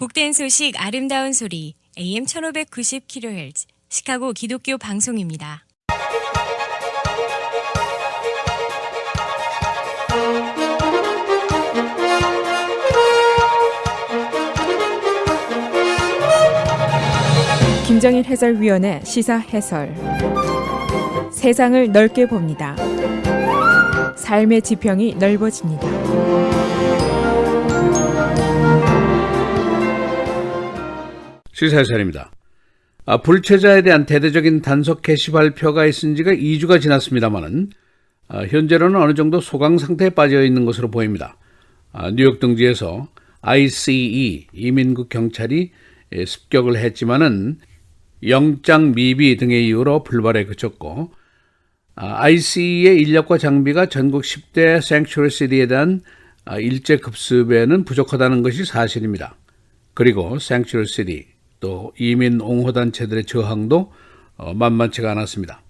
복된 소식 아름다운 소리 AM 1590kHz 시카고 기독교 방송입니다. 김정일 해설위원의 시사 해설. 세상을 넓게 봅니다. 삶의 지평이 넓어집니다. 시사 해설입니다. 불체자에 대한 대대적인 단속 게시 발표가 있은 지가 2주가 지났습니다만은 현재로는 어느 정도 소강 상태에 빠져 있는 것으로 보입니다. 뉴욕 등지에서 ICE 이민국 경찰이 습격을 했지만은 영장 미비 등의 이유로 불발에 그쳤고, ICE의 인력과 장비가 전국 10대 생츄리 시티에 대한 일제 급습에는 부족하다는 것이 사실입니다. 그리고 생츄리 시티 또 이민 옹호 단체들의 저항도 만만치가 않았습니다.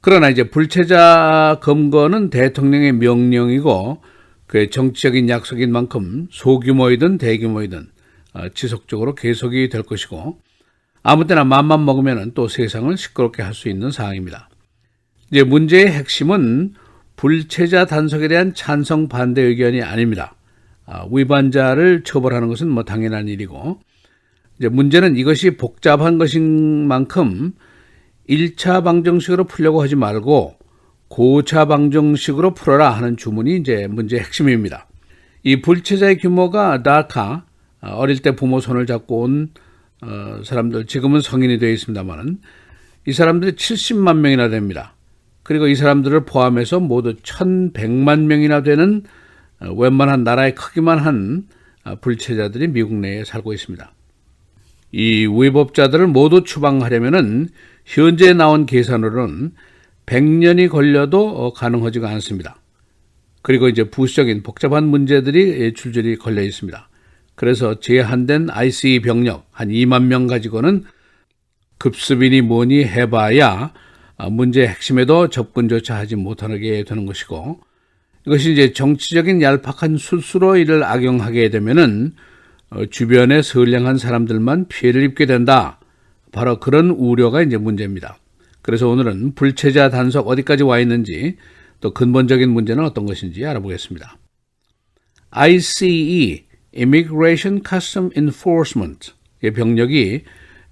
그러나 이제 불체자 검거는 대통령의 명령이고 그의 정치적인 약속인 만큼 소규모이든 대규모이든 지속적으로 계속이 될 것이고, 아무 때나 맘만 먹으면 또 세상을 시끄럽게 할 수 있는 사항입니다. 이제 문제의 핵심은 불체자 단속에 대한 찬성 반대 의견이 아닙니다. 위반자를 처벌하는 것은 당연한 일이고, 이제 문제는 이것이 복잡한 것인 만큼 1차 방정식으로 풀려고 하지 말고 고차 방정식으로 풀어라 하는 주문이 이제 문제의 핵심입니다. 이 불체자의 규모가 다카, 어릴 때 부모 손을 잡고 온 사람들, 지금은 성인이 되어 있습니다만 이 사람들이 70만 명이나 됩니다. 그리고 이 사람들을 포함해서 모두 1100만 명이나 되는 웬만한 나라의 크기만 한 불체자들이 미국 내에 살고 있습니다. 이 위법자들을 모두 추방하려면은 현재 나온 계산으로는 100년이 걸려도 가능하지가 않습니다. 그리고 이제 부수적인 복잡한 문제들이 줄줄이 걸려 있습니다. 그래서 제한된 ICE 병력 한 2만 명 가지고는 급습이니 뭐니 해봐야 문제의 핵심에도 접근조차 하지 못하게 되는 것이고, 이것이 이제 정치적인 얄팍한 술수로 이를 악용하게 되면은 주변에 선량한 사람들만 피해를 입게 된다. 바로 그런 우려가 이제 문제입니다. 그래서 오늘은 불체자 단속 어디까지 와 있는지, 또 근본적인 문제는 어떤 것인지 알아보겠습니다. ICE Immigration Custom Enforcement의 병력이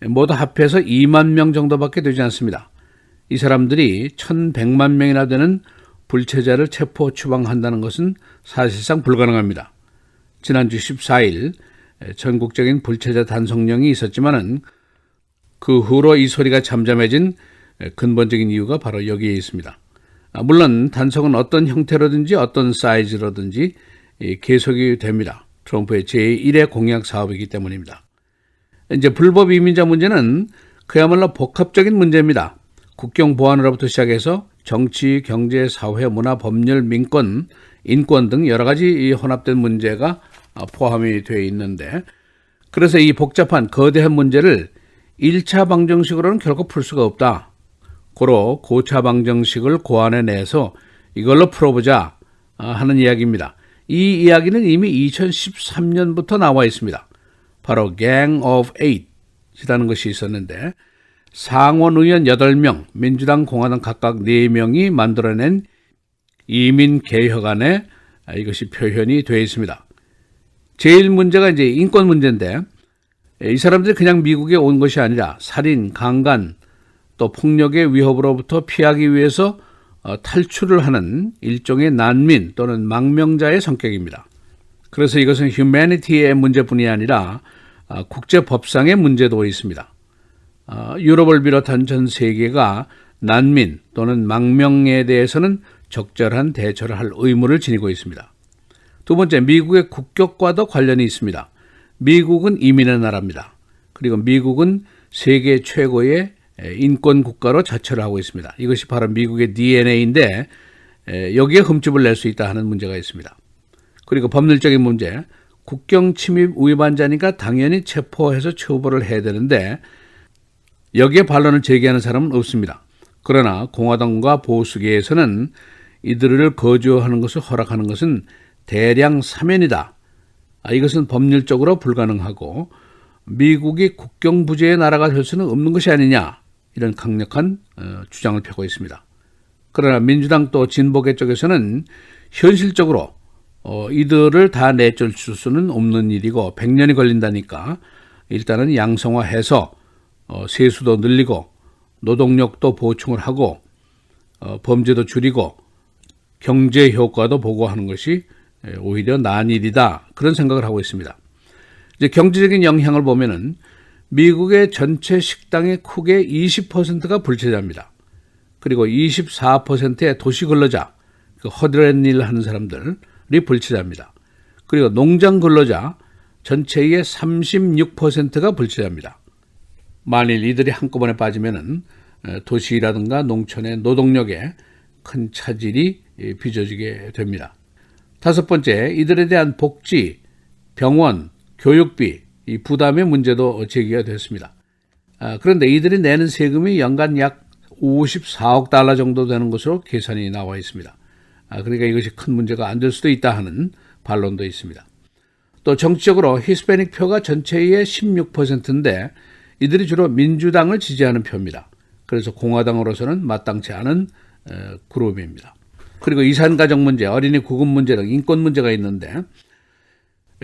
모두 합해서 2만 명 정도밖에 되지 않습니다. 이 사람들이 1100만 명이나 되는 불체자를 체포 추방한다는 것은 사실상 불가능합니다. 지난주 14일 전국적인 불체자 단속령이 있었지만은 그 후로 이 소리가 잠잠해진 근본적인 이유가 바로 여기에 있습니다. 물론 단속은 어떤 형태로든지 어떤 사이즈로든지 계속이 됩니다. 트럼프의 제1의 공약 사업이기 때문입니다. 이제 불법 이민자 문제는 그야말로 복합적인 문제입니다. 국경 보안으로부터 시작해서 정치, 경제, 사회, 문화, 법률, 민권, 인권 등 여러 가지 혼합된 문제가 포함이 되어 있는데, 그래서 이 복잡한 거대한 문제를 1차 방정식으로는 결코 풀 수가 없다. 고로 고차 방정식을 고안해내서 이걸로 풀어보자 하는 이야기입니다. 이 이야기는 이미 2013년부터 나와 있습니다. 바로 Gang of Eight이라는 것이 있었는데, 상원 의원 8명, 민주당, 공화당 각각 4명이 만들어낸 이민 개혁안에 이것이 표현이 되어 있습니다. 제일 문제가 이제 인권 문제인데, 이 사람들이 그냥 미국에 온 것이 아니라 살인, 강간, 또 폭력의 위협으로부터 피하기 위해서 탈출을 하는 일종의 난민 또는 망명자의 성격입니다. 그래서 이것은 humanity의 문제뿐이 아니라 국제법상의 문제도 있습니다. 유럽을 비롯한 전 세계가 난민 또는 망명에 대해서는 적절한 대처를 할 의무를 지니고 있습니다. 두 번째, 미국의 국격과도 관련이 있습니다. 미국은 이민의 나라입니다. 그리고 미국은 세계 최고의 인권 국가로 자처를 하고 있습니다. 이것이 바로 미국의 DNA인데 여기에 흠집을 낼 수 있다 하는 문제가 있습니다. 그리고 법률적인 문제, 국경 침입 위반자니까 당연히 체포해서 처벌을 해야 되는데 여기에 반론을 제기하는 사람은 없습니다. 그러나 공화당과 보수계에서는 이들을 거주하는 것을 허락하는 것은 대량 사면이다. 이것은 법률적으로 불가능하고 미국이 국경 부재의 나라가 될 수는 없는 것이 아니냐, 이런 강력한 주장을 펴고 있습니다. 그러나 민주당 또 진보계 쪽에서는 현실적으로 이들을 다 내쫓을 수는 없는 일이고 100년이 걸린다니까 일단은 양성화해서 세수도 늘리고 노동력도 보충을 하고 범죄도 줄이고 경제 효과도 보고하는 것이 오히려 나은 일이다, 그런 생각을 하고 있습니다. 이제 경제적인 영향을 보면은 미국의 전체 식당의 크게 20%가 불체자입니다. 그리고 24%의 도시 근로자, 허드렛 일 하는 사람들이 불체자입니다. 그리고 농장 근로자 전체의 36%가 불체자입니다. 만일 이들이 한꺼번에 빠지면은 도시라든가 농촌의 노동력에 큰 차질이 빚어지게 됩니다. 다섯 번째, 이들에 대한 복지, 병원, 교육비, 이 부담의 문제도 제기가 됐습니다. 그런데 이들이 내는 세금이 연간 약 54억 달러 정도 되는 것으로 계산이 나와 있습니다. 그러니까 이것이 큰 문제가 안 될 수도 있다 하는 반론도 있습니다. 또 정치적으로 히스패닉 표가 전체의 16%인데 이들이 주로 민주당을 지지하는 표입니다. 그래서 공화당으로서는 마땅치 않은 그룹입니다. 그리고 이산가족 문제, 어린이 구금 문제 등 인권 문제가 있는데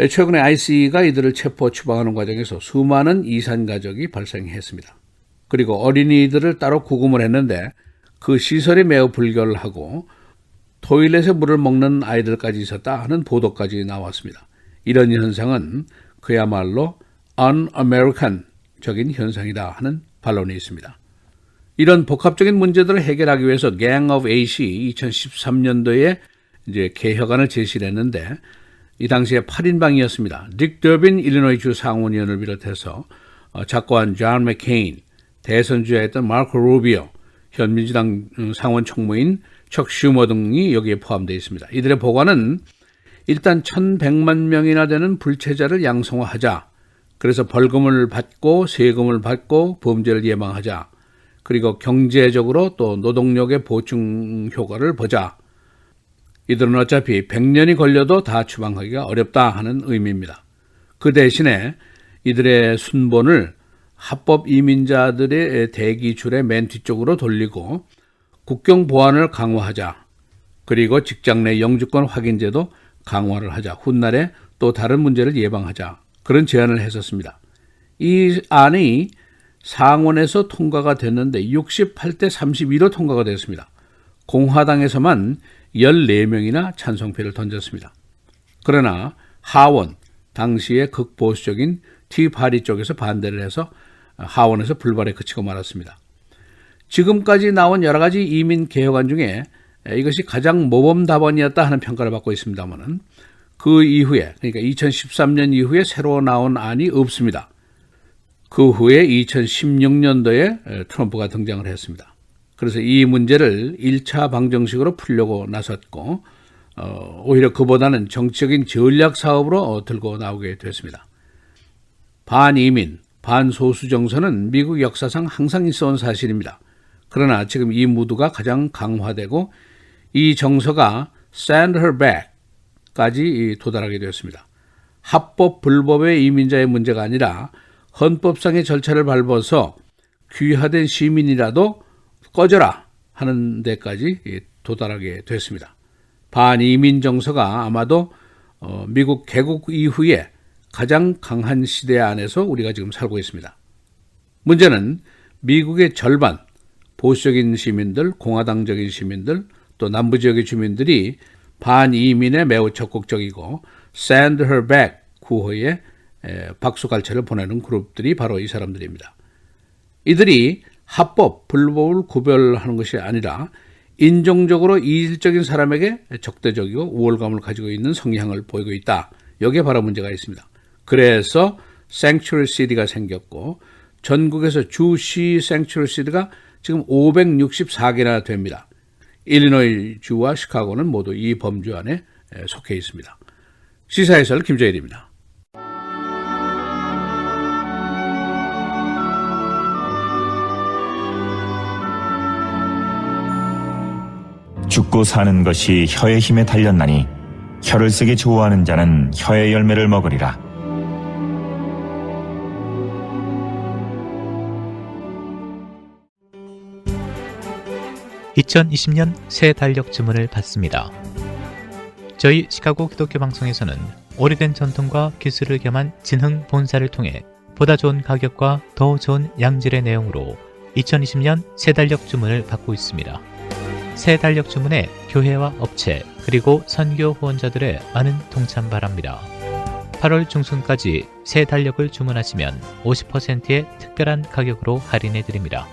최근에 ICE가 이들을 체포 추방하는 과정에서 수많은 이산가족이 발생했습니다. 그리고 어린이들을 따로 구금을 했는데 그 시설이 매우 불결하고 토일렛에 물을 먹는 아이들까지 있었다 하는 보도까지 나왔습니다. 이런 현상은 그야말로 un-American적인 현상이다 하는 반론이 있습니다. 이런 복합적인 문제들을 해결하기 위해서 Gang of Eight이 2013년도에 이제 개혁안을 제시를 했는데 이 당시에 8인방이었습니다. 딕 더빈 일리노이 주 상원의원을 비롯해서 작고한 존 맥케인, 대선주자였던 마르코 루비오, 현 민주당 상원 총무인 척 슈머 등이 여기에 포함되어 있습니다. 이들의 보관은 일단 1,100만 명이나 되는 불체자를 양성화하자. 그래서 벌금을 받고 세금을 받고 범죄를 예방하자. 그리고 경제적으로 또 노동력의 보충 효과를 보자. 이들은 어차피 100년이 걸려도 다 추방하기가 어렵다 하는 의미입니다. 그 대신에 이들의 순번을 합법 이민자들의 대기줄의 맨 뒤쪽으로 돌리고 국경 보안을 강화하자. 그리고 직장 내 영주권 확인제도 강화를 하자. 훗날에 또 다른 문제를 예방하자. 그런 제안을 했었습니다. 이 안이 상원에서 통과가 됐는데 68대 32로 통과가 됐습니다. 공화당에서만 14명이나 찬성표를 던졌습니다. 그러나 하원, 당시의 극보수적인 티파리 쪽에서 반대를 해서 하원에서 불발에 그치고 말았습니다. 지금까지 나온 여러 가지 이민 개혁안 중에 이것이 가장 모범답안이었다 하는 평가를 받고 있습니다만은 그 이후에, 그러니까 2013년 이후에 새로 나온 안이 없습니다. 그 후에 2016년도에 트럼프가 등장을 했습니다. 그래서 이 문제를 1차 방정식으로 풀려고 나섰고 오히려 그보다는 정치적인 전략 사업으로 들고 나오게 됐습니다. 반이민, 반소수 정서는 미국 역사상 항상 있어온 사실입니다. 그러나 지금 이 무드가 가장 강화되고 이 정서가 send her back까지 도달하게 되었습니다. 합법, 불법의 이민자의 문제가 아니라 헌법상의 절차를 밟아서 귀화된 시민이라도 꺼져라 하는 데까지 도달하게 됐습니다. 반이민 정서가 아마도 미국 개국 이후에 가장 강한 시대 안에서 우리가 지금 살고 있습니다. 문제는 미국의 절반, 보수적인 시민들, 공화당적인 시민들, 또 남부 지역의 주민들이 반이민에 매우 적극적이고 send her back 구호에 박수갈채를 보내는 그룹들이 바로 이 사람들입니다. 이들이 합법, 불법을 구별하는 것이 아니라 인종적으로 이질적인 사람에게 적대적이고 우월감을 가지고 있는 성향을 보이고 있다. 여기에 바로 문제가 있습니다. 그래서 Sanctuary City가 생겼고 전국에서 주시 Sanctuary City가 지금 564개나 됩니다. 일리노이 주와 시카고는 모두 이 범주 안에 속해 있습니다. 시사해설 김정일입니다. 죽고 사는 것이 혀의 힘에 달렸나니 혀를 쓰기 좋아하는 자는 혀의 열매를 먹으리라. (2020년) 새 달력 주문을 받습니다. 저희 시카고 기독교 방송에서는 오래된 전통과 기술을 겸한 진흥 본사를 통해 보다 좋은 가격과 더 좋은 양질의 내용으로 2020년 새 달력 주문을 받고 있습니다. 새 달력 주문에 교회와 업체 그리고 선교 후원자들의 많은 동참 바랍니다. 8월 중순까지 새 달력을 주문하시면 50%의 특별한 가격으로 할인해 드립니다.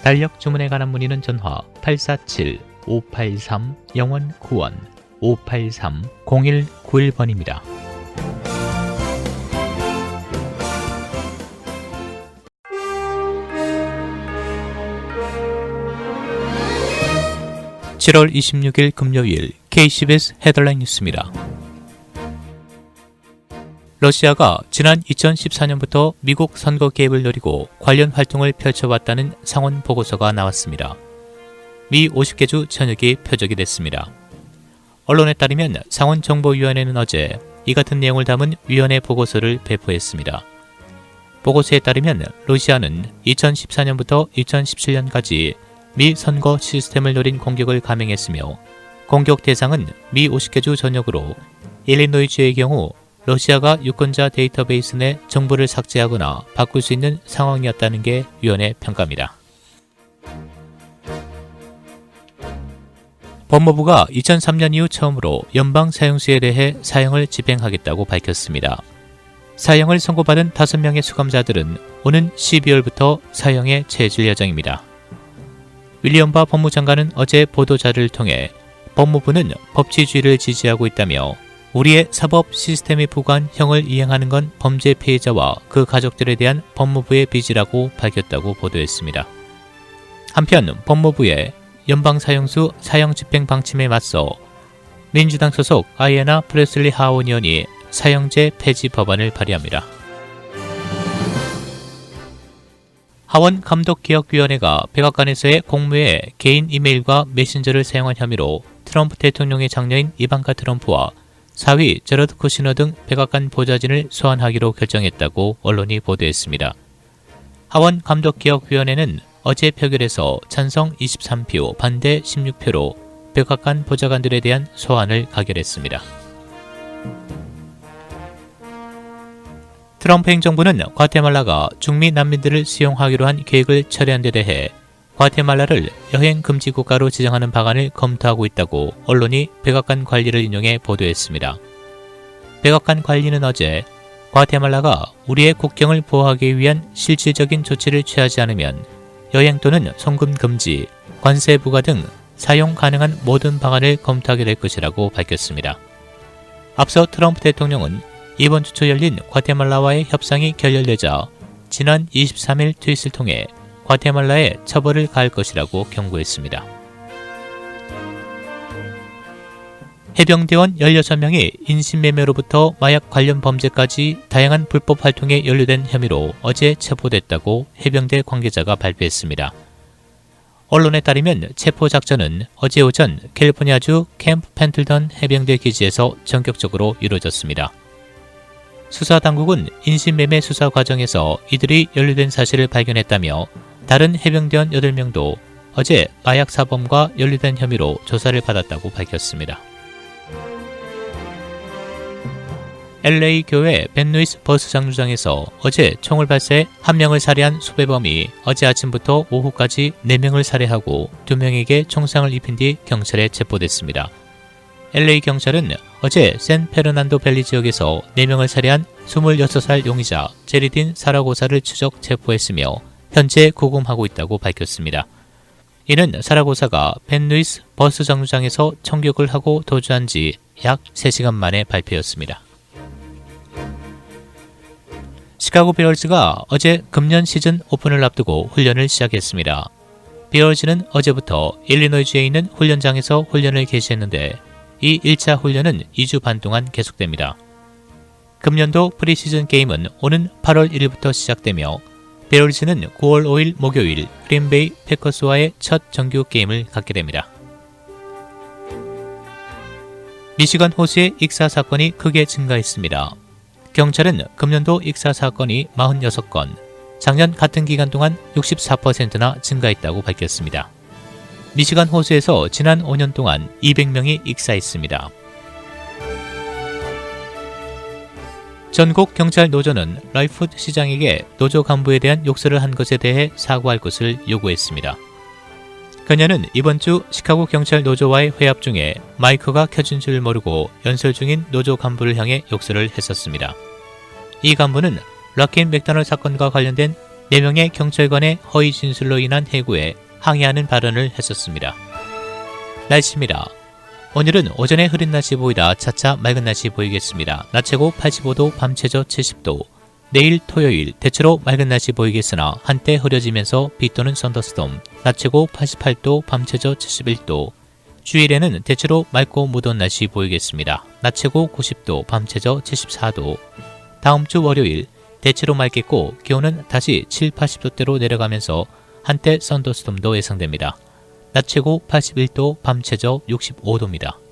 달력 주문에 관한 문의는 전화 847-583-0191 583-0191번입니다. (7월 26일) 금요일 KCBS 헤드라인 뉴스입니다. 러시아가 지난 2014년부터 미국 선거 개입을 노리고 관련 활동을 펼쳐왔다는 상원 보고서가 나왔습니다. 미 50개 주 전역이 표적이 됐습니다. 언론에 따르면 상원정보위원회는 어제 이 같은 내용을 담은 위원회 보고서를 배포했습니다. 보고서에 따르면 러시아는 2014년부터 2017년까지 미 선거 시스템을 노린 공격을 감행했으며 공격 대상은 미 50개 주 전역으로 일리노이주의 경우 러시아가 유권자 데이터베이스 내 정보를 삭제하거나 바꿀 수 있는 상황이었다는 게 위원회 평가입니다. 법무부가 2003년 이후 처음으로 연방 사형수에 대해 사형을 집행하겠다고 밝혔습니다. 사형을 선고받은 5명의 수감자들은 오는 12월부터 사형에 처해질 예정입니다. 윌리엄 바 법무장관은 어제 보도자료를 통해 법무부는 법치주의를 지지하고 있다며 우리의 사법 시스템이 부과한 형을 이행하는 건 범죄 피해자와 그 가족들에 대한 법무부의 빚이라고 밝혔다고 보도했습니다. 한편 법무부의 연방사형수 사형 집행 방침에 맞서 민주당 소속 아이애나 프레슬리 하원 의원이 사형제 폐지 법안을 발의합니다. 하원 감독기억위원회가 백악관에서의 공무에 개인 이메일과 메신저를 사용한 혐의로 트럼프 대통령의 장녀인 이방카 트럼프와 사위 제러드 쿠시너 등 백악관 보좌진을 소환하기로 결정했다고 언론이 보도했습니다. 하원 감독기억위원회는 어제 표결에서 찬성 23표, 반대 16표로 백악관 보좌관들에 대한 소환을 가결했습니다. 트럼프 행정부는 과테말라가 중미 난민들을 수용하기로 한 계획을 철회한 데 대해 과테말라를 여행 금지 국가로 지정하는 방안을 검토하고 있다고 언론이 백악관 관리를 인용해 보도했습니다. 백악관 관리는 어제 과테말라가 우리의 국경을 보호하기 위한 실질적인 조치를 취하지 않으면 여행 또는 송금 금지, 관세 부과 등 사용 가능한 모든 방안을 검토하게 될 것이라고 밝혔습니다. 앞서 트럼프 대통령은 이번 주 초 열린 과테말라와의 협상이 결렬되자 지난 23일 트윗을 통해 과테말라에 처벌을 가할 것이라고 경고했습니다. 해병대원 16명이 인신매매로부터 마약 관련 범죄까지 다양한 불법 활동에 연루된 혐의로 어제 체포됐다고 해병대 관계자가 발표했습니다. 언론에 따르면 체포작전은 어제 오전 캘리포니아주 캠프 펜틀던 해병대 기지에서 전격적으로 이루어졌습니다. 수사당국은 인신매매 수사 과정에서 이들이 연루된 사실을 발견했다며 다른 해병대원 8명도 어제 마약 사범과 연루된 혐의로 조사를 받았다고 밝혔습니다. LA 교회 벤루이스 버스 정류장에서 어제 총을 발사해 1명을 살해한 수배범이 어제 아침부터 오후까지 4명을 살해하고 2명에게 총상을 입힌 뒤 경찰에 체포됐습니다. LA 경찰은 어제 샌 페르난도 밸리 지역에서 4명을 살해한 26살 용의자 제리딘 사라고사를 추적 체포했으며 현재 구금하고 있다고 밝혔습니다. 이는 사라고사가 벤루이스 버스 정류장에서 총격을 하고 도주한 지 약 3시간 만에 발표였습니다. 시카고 비얼즈가 어제 금년 시즌 오픈을 앞두고 훈련을 시작했습니다. 비얼즈는 어제부터 일리노이주에 있는 훈련장에서 훈련을 개시했는데 이 1차 훈련은 2주 반 동안 계속됩니다. 금년도 프리시즌 게임은 오는 8월 1일부터 시작되며 비얼즈는 9월 5일 목요일 그린베이 패커스와의 첫 정규 게임을 갖게 됩니다. 미시건 호수의 익사 사건이 크게 증가했습니다. 경찰은 금년도 익사 사건이 46건, 작년 같은 기간 동안 64%나 증가했다고 밝혔습니다. 미시건 호수에서 지난 5년 동안 200명이 익사했습니다. 전국 경찰 노조는 라이풋 시장에게 노조 간부에 대한 욕설을 한 것에 대해 사과할 것을 요구했습니다. 그녀는 이번 주 시카고 경찰 노조와의 회합 중에 마이크가 켜진 줄 모르고 연설 중인 노조 간부를 향해 욕설을 했었습니다. 이 간부는 락킨 맥더널 사건과 관련된 4명의 경찰관의 허위 진술로 인한 해고에 항의하는 발언을 했었습니다. 날씨입니다. 오늘은 오전에 흐린 날씨 보이다 차차 맑은 날씨 보이겠습니다. 낮 최고 85도, 밤 최저 70도. 내일 토요일 대체로 맑은 날씨 보이겠으나 한때 흐려지면서 비 또는 썬더스톰. 낮 최고 88도, 밤 최저 71도. 주일에는 대체로 맑고 무더운 날씨 보이겠습니다. 낮 최고 90도, 밤 최저 74도. 다음 주 월요일 대체로 맑겠고 기온은 다시 7, 80도대로 내려가면서 한때 썬더스톰도 예상됩니다. 낮 최고 81도, 밤 최저 65도입니다.